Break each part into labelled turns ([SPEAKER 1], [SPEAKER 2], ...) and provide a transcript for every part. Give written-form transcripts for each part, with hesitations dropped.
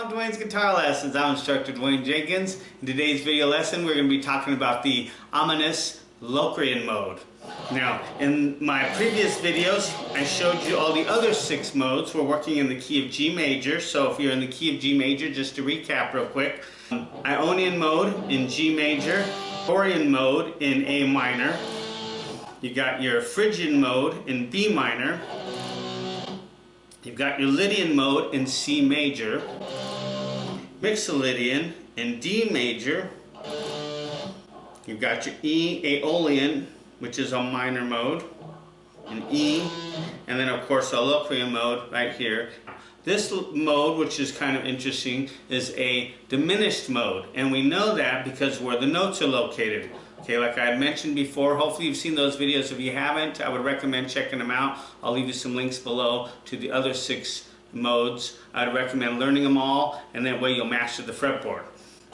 [SPEAKER 1] Welcome to Dwayne's Guitar Lessons. I'm instructor Dwayne Jenkins. In today's video lesson we're going to be talking about the ominous Locrian mode. Now in my previous videos I showed you all the other 6 modes. We're working in the key of G major, so if you're in the key of G major, just to recap real quick, Ionian mode in G major, Dorian mode in A minor, you got your Phrygian mode in B minor, you've got your Lydian mode in C major, Mixolydian in D major, you've got your Aeolian, which is a minor mode, in E, and then of course a Locrian mode right here. This mode, which is kind of interesting, is a diminished mode, and we know that because where the notes are located. Okay, like I had mentioned before, hopefully you've seen those videos. If you haven't, I would recommend checking them out. I'll leave you some links below to the other 6 modes. I'd recommend learning them all, and that way you'll master the fretboard.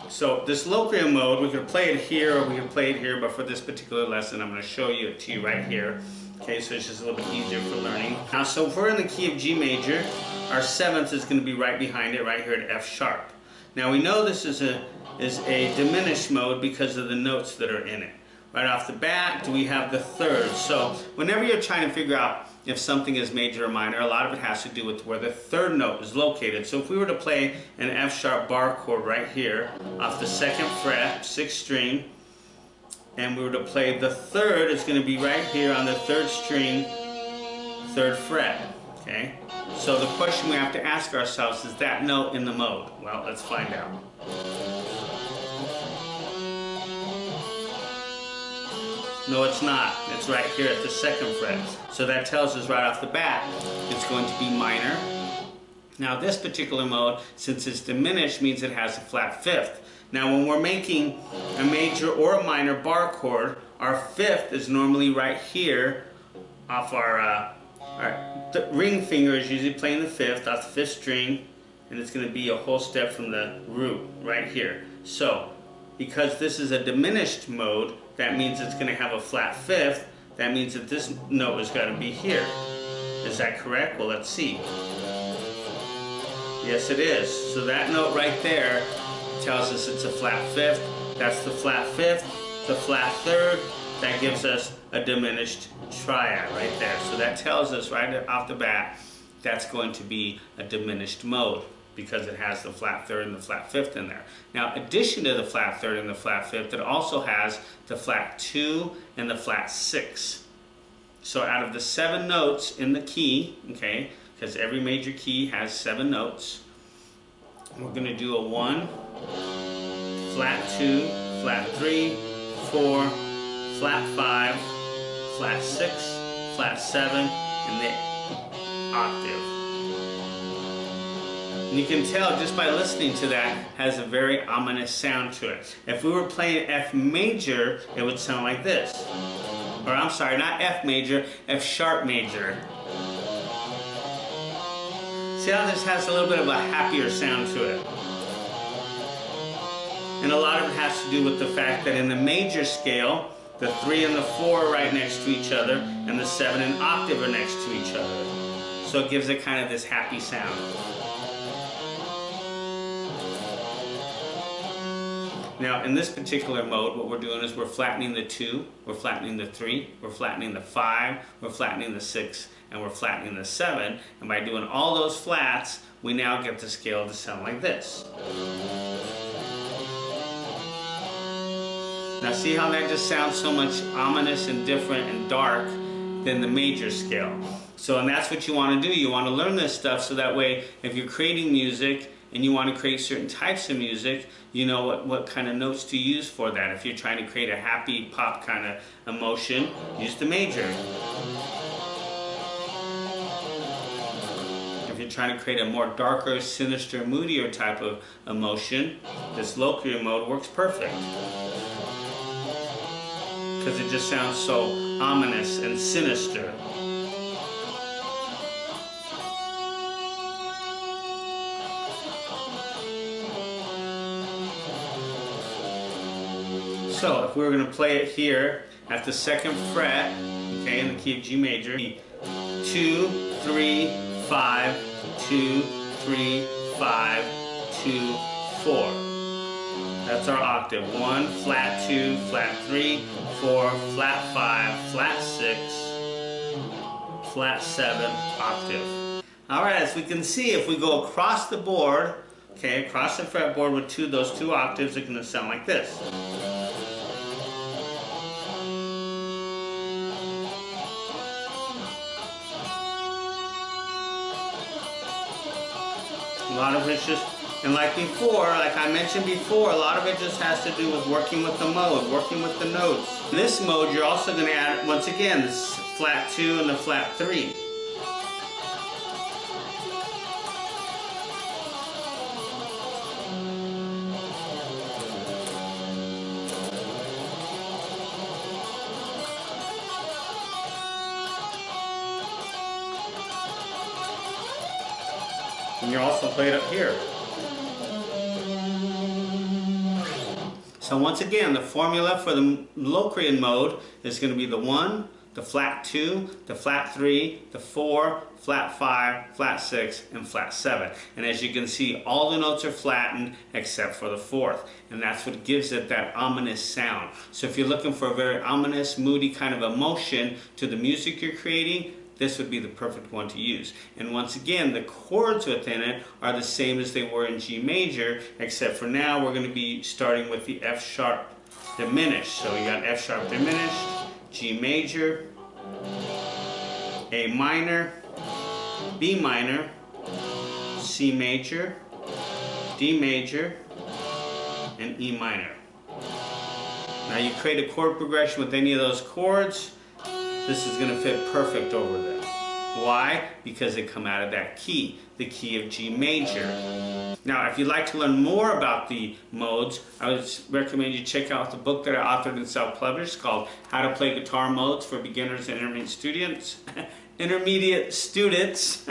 [SPEAKER 1] So this Locrian mode, we could play it here or we could play it here, but for this particular lesson I'm going to show you it to you right here. Okay, so it's just a little bit easier for learning. Now, so if we're in the key of G major, our 7th is going to be right behind it, right here at F sharp. Now we know this is a diminished mode because of the notes that are in it. Right off the bat, we have the 3rd. So whenever you're trying to figure out if something is major or minor, a lot of it has to do with where the 3rd note is located. So if we were to play an F sharp bar chord right here off the 2nd fret, 6th string, and we were to play the 3rd, it's going to be right here on the 3rd string, 3rd fret. Okay? So the question we have to ask ourselves is that note in the mode? Well, let's find out. No, it's not. It's right here at the 2nd fret. So that tells us right off the bat it's going to be minor. Now this particular mode, since it's diminished, means it has a flat 5th. Now when we're making a major or a minor bar chord, our 5th is normally right here off our ring finger is usually playing the 5th off the 5th string, and it's going to be a whole step from the root right here. So because this is a diminished mode, that means it's going to have a flat 5th. That means that this note has got to be here. Is that correct? Well, let's see. Yes, it is. So that note right there tells us it's a flat 5th. That's the flat 5th, the flat 3rd. That gives us a diminished triad right there. So that tells us right off the bat that's going to be a diminished mode because it has the flat 3rd and the flat 5th in there. Now, in addition to the flat 3rd and the flat 5th, it also has the flat 2 and the flat 6. So out of the 7 notes in the key, okay, because every major key has 7 notes, we're going to do a 1, flat 2, flat 3, 4, flat 5, flat 6, flat 7, and the octave. And you can tell just by listening to that, has a very ominous sound to it. If we were playing F major, it would sound like this. Or I'm sorry, not F major, F sharp major. See how this has a little bit of a happier sound to it? And a lot of it has to do with the fact that in the major scale, the 3 and the 4 are right next to each other, and the 7 and octave are next to each other. So it gives it kind of this happy sound. Now in this particular mode, what we're doing is we're flattening the 2, we're flattening the 3, we're flattening the 5, we're flattening the 6, and we're flattening the 7. And by doing all those flats, we now get the scale to sound like this. Now see how that just sounds so much ominous and different and dark than the major scale. So, and that's what you want to do. You want to learn this stuff so that way if you're creating music and you want to create certain types of music, you know what kind of notes to use for that. If you're trying to create a happy pop kind of emotion, use the major. If you're trying to create a more darker, sinister, moodier type of emotion, this Locrian mode works perfect. Because it just sounds so ominous and sinister. So if we were going to play it here at the 2nd fret, okay, in the key of G major, 2, 3, 5, 2, 3, 5, 2, 4. That's our octave. 1, flat 2, flat 3, 4, flat 5, flat 6, flat 7, octave. Alright, as we can see, if we go across the board, okay, across the fretboard with those two octaves, it's going to sound like this. A lot of it's just, and like before, like I mentioned before, a lot of it just has to do with working with the mode, working with the notes. In this mode, you're also going to add, once again, this flat 2 and the flat 3. And you're also played up here. So once again, the formula for the Locrian mode is going to be the 1, the flat 2, the flat 3, the 4, flat 5, flat 6, and flat 7. And as you can see, all the notes are flattened except for the 4th. And that's what gives it that ominous sound. So if you're looking for a very ominous, moody kind of emotion to the music you're creating, this would be the perfect one to use. And once again, the chords within it are the same as they were in G major, except for now we're going to be starting with the F sharp diminished. So we got F sharp diminished, G major, A minor, B minor, C major, D major, and E minor. Now you create a chord progression with any of those chords, this is going to fit perfect over them. Why? Because they come out of that key, the key of G major. Now, if you'd like to learn more about the modes, I would recommend you check out the book that I authored and self-published called How to Play Guitar Modes for Beginners and Intermediate Students.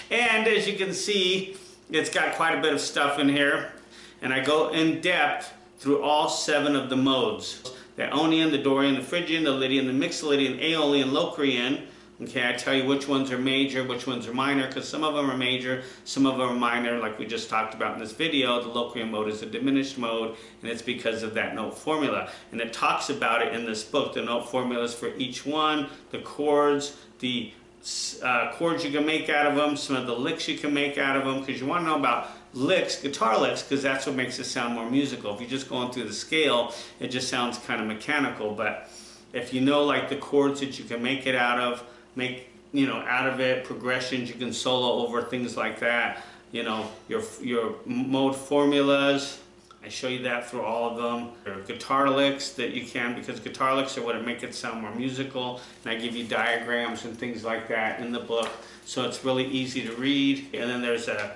[SPEAKER 1] And as you can see, it's got quite a bit of stuff in here. And I go in depth through all 7 of the modes. The Ionian, the Dorian, the Phrygian, the Lydian, the Mixolydian, Aeolian, Locrian. Okay, I tell you which ones are major, which ones are minor, because some of them are major, some of them are minor, like we just talked about in this video. The Locrian mode is a diminished mode, and it's because of that note formula. And it talks about it in this book, the note formulas for each one, the chords, the chords you can make out of them, some of the licks you can make out of them, because you want to know about licks, guitar licks, because that's what makes it sound more musical. If you're just going through the scale, it just sounds kind of mechanical. But if you know like the chords that you can make it out of, out of it, progressions you can solo over, things like that, your mode formulas, I show you that through all of them. There are guitar licks that you can, because guitar licks are what make it sound more musical, and I give you diagrams and things like that in the book, so it's really easy to read. And then there's an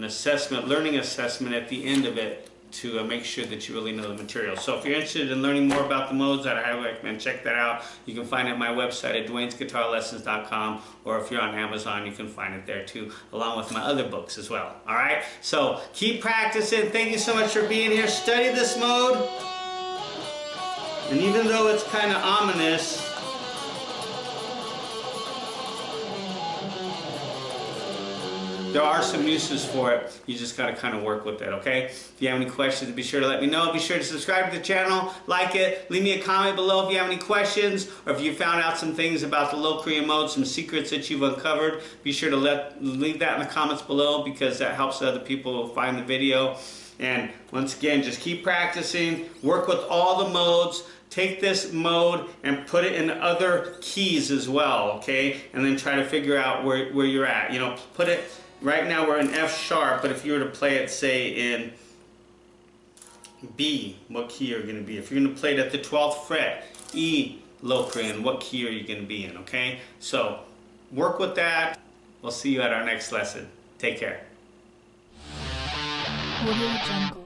[SPEAKER 1] assessment, learning assessment at the end of it to make sure that you really know the material. So if you're interested in learning more about the modes, I highly recommend check that out. You can find it at my website at dwaynesguitarlessons.com, or if you're on Amazon, you can find it there too, along with my other books as well. All right, so keep practicing. Thank you so much for being here. Study this mode, and even though it's kind of ominous, there are some uses for it. You just got to kind of work with it, okay? If you have any questions, be sure to let me know. Be sure to subscribe to the channel, like it, leave me a comment below if you have any questions, or if you found out some things about the Locrian mode, some secrets that you've uncovered. Be sure to leave that in the comments below, because that helps other people find the video. And once again, just keep practicing, work with all the modes. Take this mode and put it in other keys as well, okay? And then try to figure out where you're at. Put it. Right now we're in F sharp, but if you were to play it, say, in B, what key are you going to be? If you're going to play it at the 12th fret, E, Locrian, what key are you going to be in, okay? So, work with that. We'll see you at our next lesson. Take care. Audio Jungle.